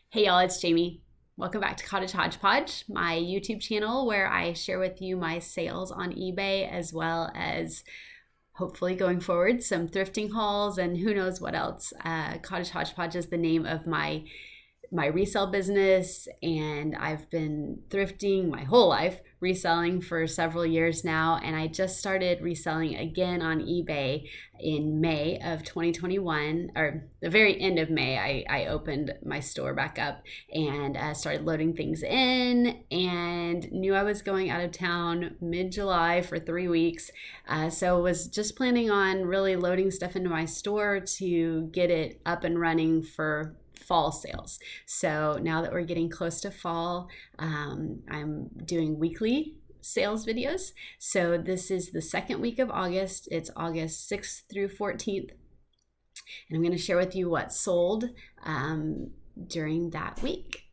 Hey y'all, it's Jamie. Welcome back to Cottage Hodgepodge, my YouTube channel where I share with you my sales on eBay as well as hopefully going forward some thrifting hauls and who knows what else. Cottage Hodgepodge is the name of my resale business, and I've been thrifting my whole life, reselling for several years now, and I just started reselling again on eBay in May of 2021, or the very end of May. I opened my store back up and started loading things in, and knew I was going out of town mid-July for 3 weeks, so was just planning on really loading stuff into my store to get it up and running for fall sales. So now that we're getting close to fall, I'm doing weekly sales videos. So this is the second week of August. It's August 6th through 14th. And I'm going to share with you what sold during that week.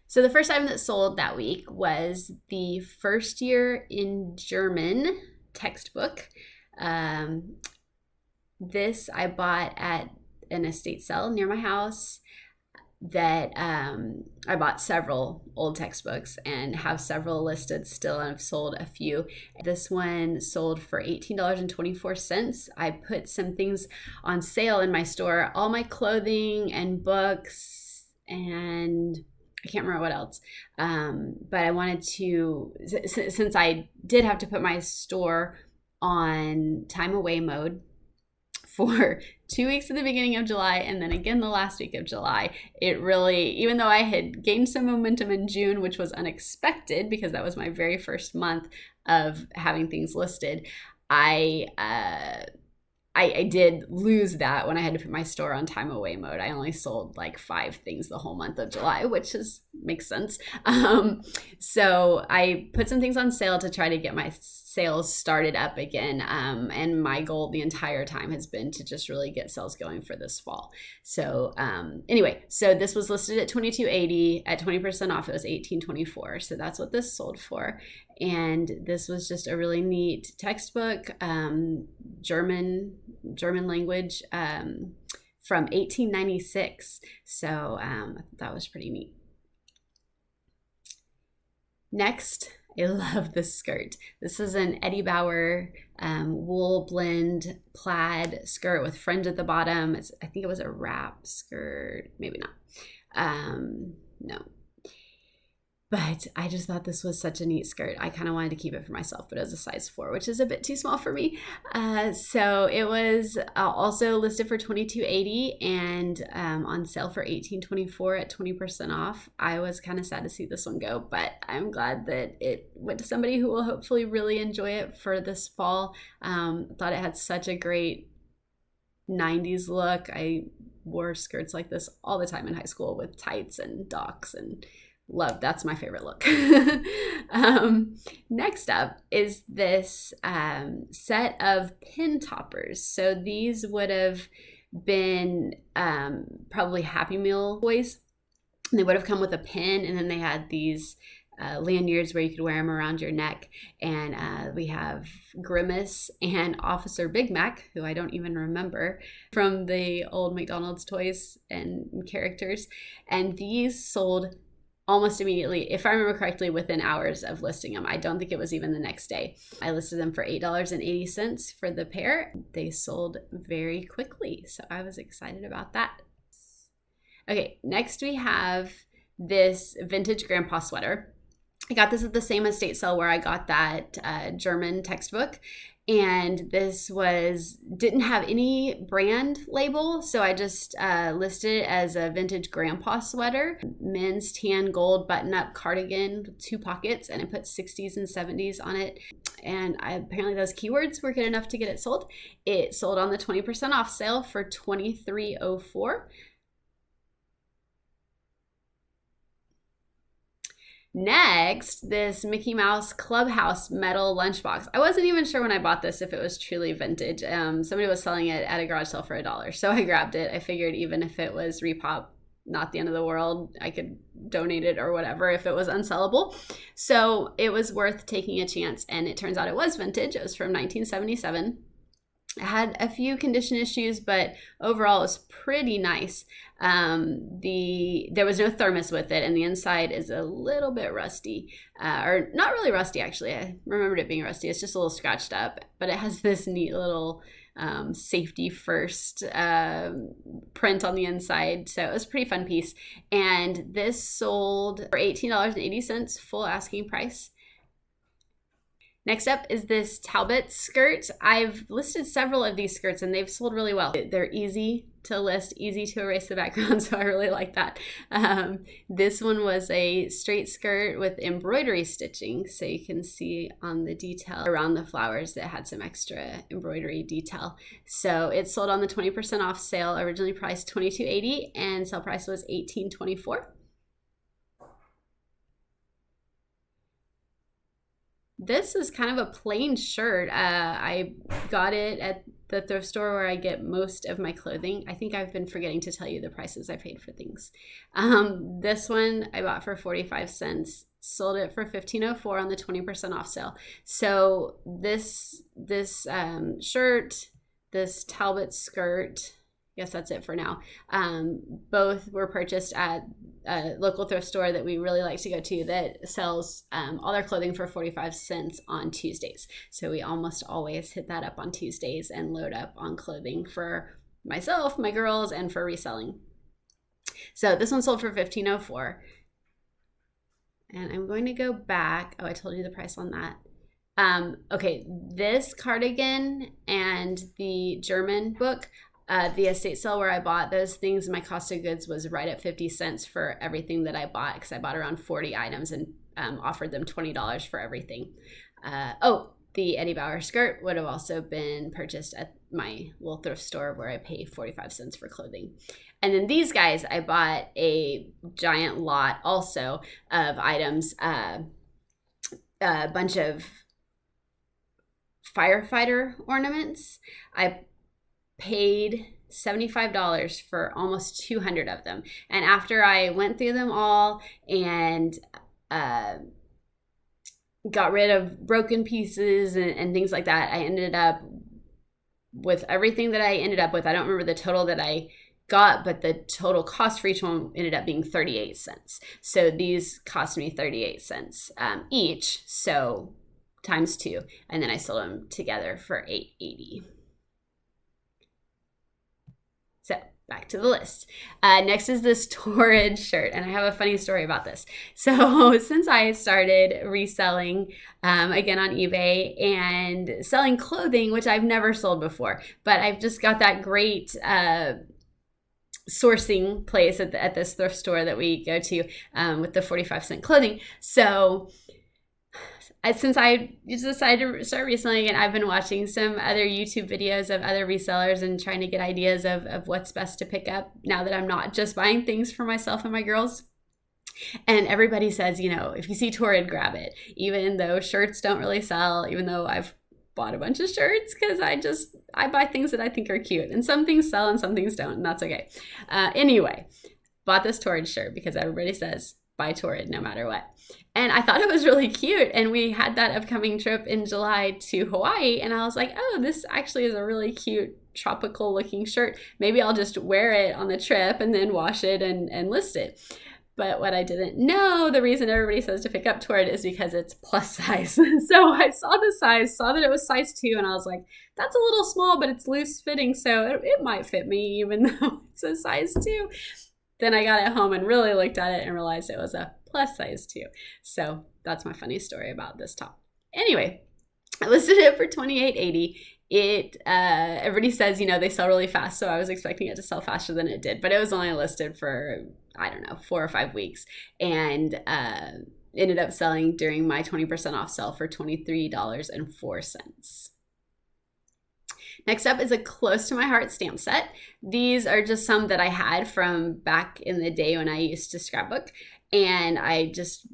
So the first item that sold that week was the first year in German textbook. This I bought at an estate sale near my house. That I bought several old textbooks and have several listed still, and I've sold a few. This one sold for $18.24. I put some things on sale in my store, all my clothing and books, and I can't remember what else. But I wanted to, since I did have to put my store on time away mode for 2 weeks at the beginning of July and then again the last week of July, it really, even though I had gained some momentum in June, which was unexpected because that was my very first month of having things listed, I did lose that when I had to put my store on time away mode. I only sold like 5 things the whole month of July, which makes sense. So I put some things on sale to try to get my sales started up again. And my goal the entire time has been to just really get sales going for this fall. So anyway, so this was listed at $22.80. At 20% off, it was $18.24. So that's what this sold for. And this was just a really neat textbook, German language, from 1896. So that was pretty neat. Next, I love this skirt. This is an Eddie Bauer wool blend plaid skirt with fringe at the bottom. I think it was a wrap skirt, maybe not. No. But I just thought this was such a neat skirt. I kind of wanted to keep it for myself, but it was a size 4, which is a bit too small for me. So it was also listed for $22.80 and on sale for $18.24 at 20% off. I was kind of sad to see this one go, but I'm glad that it went to somebody who will hopefully really enjoy it for this fall. Thought it had such a great 90s look. I wore skirts like this all the time in high school with tights and docks, and that's my favorite look. Next up is this set of pin toppers. So these would have been probably Happy Meal toys. They would have come with a pin, and then they had these lanyards where you could wear them around your neck. And we have Grimace and Officer Big Mac, who I don't even remember from the old McDonald's toys and characters. And these sold almost immediately, if I remember correctly, within hours of listing them. I don't think it was even the next day. I listed them for $8.80 for the pair. They sold very quickly, so I was excited about that. Okay, next we have this vintage grandpa sweater. I got this at the same estate sale where I got that German textbook. And this didn't have any brand label, so I just listed it as a vintage grandpa sweater, men's tan gold button-up cardigan with 2 pockets, and I put 60s and 70s on it. And apparently those keywords were good enough to get it sold. It sold on the 20% off sale for $23.04. Next, this Mickey Mouse Clubhouse metal lunchbox. I wasn't even sure when I bought this if it was truly vintage. Somebody was selling it at a garage sale for $1, so I grabbed it. I figured even if it was repop, not the end of the world, I could donate it or whatever if it was unsellable. So it was worth taking a chance, and it turns out it was vintage. It was from 1977. It had a few condition issues, but overall it was pretty nice. There was no thermos with it, and the inside is a little bit rusty, or not really rusty actually. I remembered it being rusty. It's just a little scratched up, but it has this neat little safety first print on the inside. So it was a pretty fun piece. And this sold for $18.80, full asking price. Next up is this Talbot skirt. I've listed several of these skirts and they've sold really well. They're easy to list, easy to erase the background, so I really like that. This one was a straight skirt with embroidery stitching, so you can see on the detail around the flowers that had some extra embroidery detail. So it sold on the 20% off sale, originally priced $22.80 and sale price was $18.24. This is kind of a plain shirt. I got it at the thrift store where I get most of my clothing. I think I've been forgetting to tell you the prices I paid for things. This one I bought for 45 cents, sold it for $15.04 on the 20% off sale. So this shirt, this Talbot skirt, I guess that's it for now. Both were purchased at a local thrift store that we really like to go to that sells all their clothing for 45 cents on Tuesdays. So we almost always hit that up on Tuesdays and load up on clothing for myself, my girls, and for reselling. So this one sold for $15.04. And I'm going to go back. Oh, I told you the price on that. Okay, this cardigan and the German book, the estate sale where I bought those things, my cost of goods was right at 50 cents for everything that I bought, because I bought around 40 items and offered them $20 for everything. The Eddie Bauer skirt would have also been purchased at my little thrift store where I pay 45 cents for clothing. And then these guys, I bought a giant lot also of items, a bunch of firefighter ornaments. I paid $75 for almost 200 of them. And after I went through them all and got rid of broken pieces and things like that, I ended up with everything that I ended up with. I don't remember the total that I got, but the total cost for each one ended up being 38 cents. So these cost me 38 cents each, so times 2. And then I sold them together for $8.80. So back to the list. Next is this Torrid shirt, and I have a funny story about this. So since I started reselling again on eBay and selling clothing, which I've never sold before, but I've just got that great sourcing place at this thrift store that we go to with the 45-cent clothing. So since I decided to start reselling again, I've been watching some other YouTube videos of other resellers and trying to get ideas of what's best to pick up now that I'm not just buying things for myself and my girls. And everybody says, if you see Torrid, grab it. Even though shirts don't really sell, even though I've bought a bunch of shirts, because I buy things that I think are cute. And some things sell and some things don't, and that's okay. Anyway, bought this Torrid shirt because everybody says, buy Torrid no matter what. And I thought it was really cute. And we had that upcoming trip in July to Hawaii. And I was like, oh, this actually is a really cute tropical looking shirt. Maybe I'll just wear it on the trip and then wash it and list it. But what I didn't know, the reason everybody says to pick up Torrid is because it's plus size. So I saw the size, saw that it was size 2, and I was like, that's a little small, but it's loose fitting, so it might fit me even though it's a size 2. Then I got it home and really looked at it and realized it was a plus size 2. So that's my funny story about this top. Anyway, I listed it for $28.80. Everybody says, they sell really fast, so I was expecting it to sell faster than it did, but it was only listed for, 4 or 5 weeks, and ended up selling during my 20% off sale for $23.04. Next up is a close to my heart stamp set. These are just some that I had from back in the day when I used to scrapbook, and I just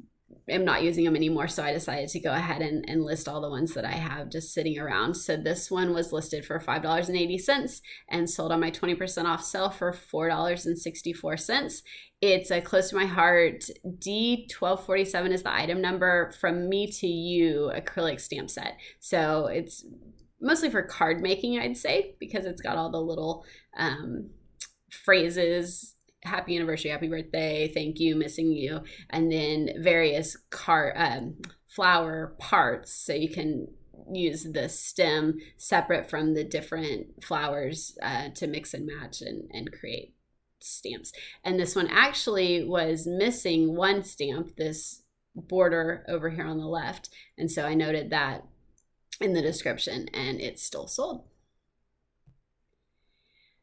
am not using them anymore, so I decided to go ahead and list all the ones that I have just sitting around. So this one was listed for $5.80 and sold on my 20% off sale for $4.64. It's a close to my heart D1247 is the item number, From Me to You acrylic stamp set. So it's mostly for card making, I'd say, because it's got all the little phrases, happy anniversary, happy birthday, thank you, missing you, and then various flower parts, so you can use the stem separate from the different flowers to mix and match and create stamps. And this one actually was missing one stamp, this border over here on the left, and so I noted that in the description, and it's still sold.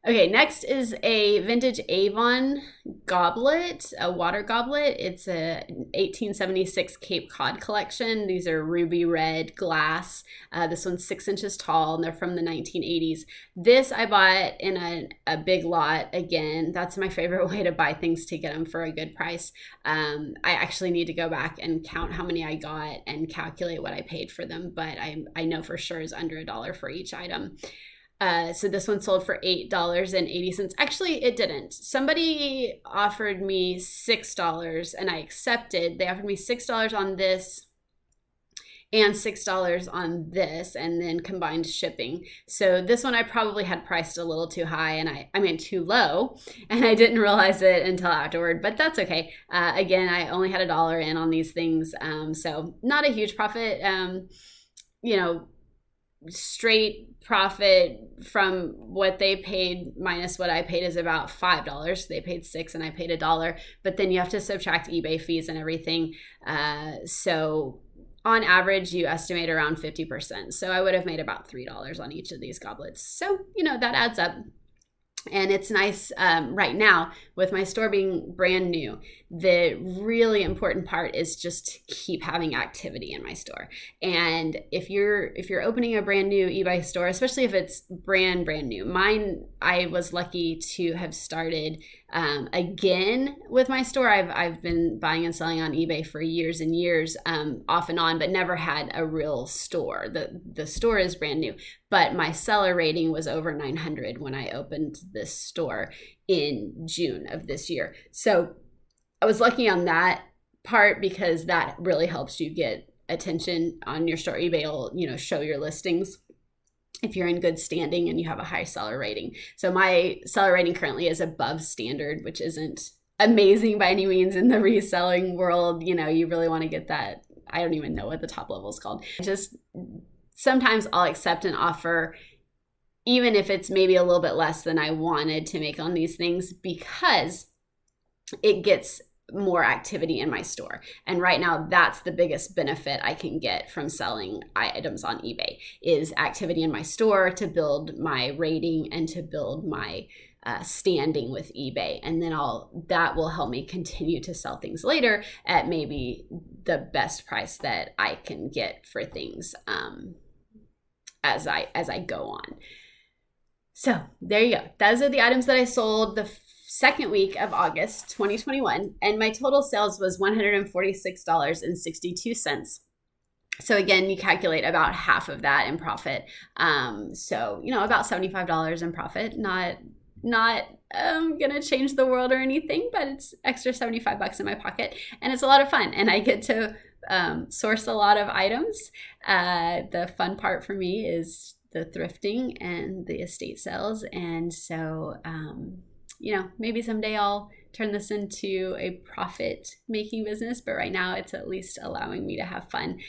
Okay, next is a vintage Avon goblet, a water goblet. It's a 1876 Cape Cod collection. These are ruby red glass. This one's 6 inches tall, and they're from the 1980s. This I bought in a big lot. Again, that's my favorite way to buy things, to get them for a good price. I actually need to go back and count how many I got and calculate what I paid for them, but I know for sure is under $1 for each item. So this one sold for $8.80. Actually, it didn't. Somebody offered me $6 and I accepted. They offered me $6 on this and $6 on this, and then combined shipping. So this one I probably had priced a little too high, and I mean too low, and I didn't realize it until afterward, but that's okay. Again, I only had $1 in on these things, so not a huge profit. You know, straight profit from what they paid minus what I paid is about $5. They paid $6 and I paid $1, but then you have to subtract eBay fees and everything. So on average, you estimate around 50%. So I would have made about $3 on each of these goblets. So, you know, that adds up. And it's nice right now with my store being brand new. The really important part is just to keep having activity in my store. And if you're opening a brand new eBay store, especially if it's brand new, mine, I was lucky to have started again with my store. I've been buying and selling on eBay for years and years, off and on, but never had a real store. The store is brand new, but my seller rating was over 900 when I opened this store in June of this year. So I was lucky on that part, because that really helps you get attention on your store. eBay will, you know, show your listings if you're in good standing and you have a high seller rating. So my seller rating currently is above standard, which isn't amazing by any means in the reselling world. You know, you really want to get that. I don't even know what the top level is called. Just sometimes I'll accept an offer, even if it's maybe a little bit less than I wanted to make on these things, because it gets more activity in my store. And right now, that's the biggest benefit I can get from selling items on eBay, is activity in my store to build my rating and to build my standing with eBay. And then that will help me continue to sell things later at maybe the best price that I can get for things as I go on. So there you go. Those are the items that I sold the second week of August 2021, and my total sales was $146.62. So again, you calculate about half of that in profit. So, you know, about $75 in profit. Not gonna change the world or anything, but it's extra $75 in my pocket, and it's a lot of fun, and I get to source a lot of items. The fun part for me is the thrifting and the estate sales, and so you know, maybe someday I'll turn this into a profit-making business, but right now it's at least allowing me to have fun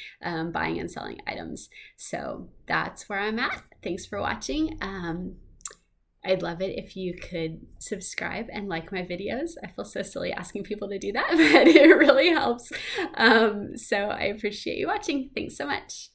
buying and selling items. So that's where I'm at. Thanks for watching. I'd love it if you could subscribe and like my videos. I feel so silly asking people to do that, but it really helps. So I appreciate you watching. Thanks so much.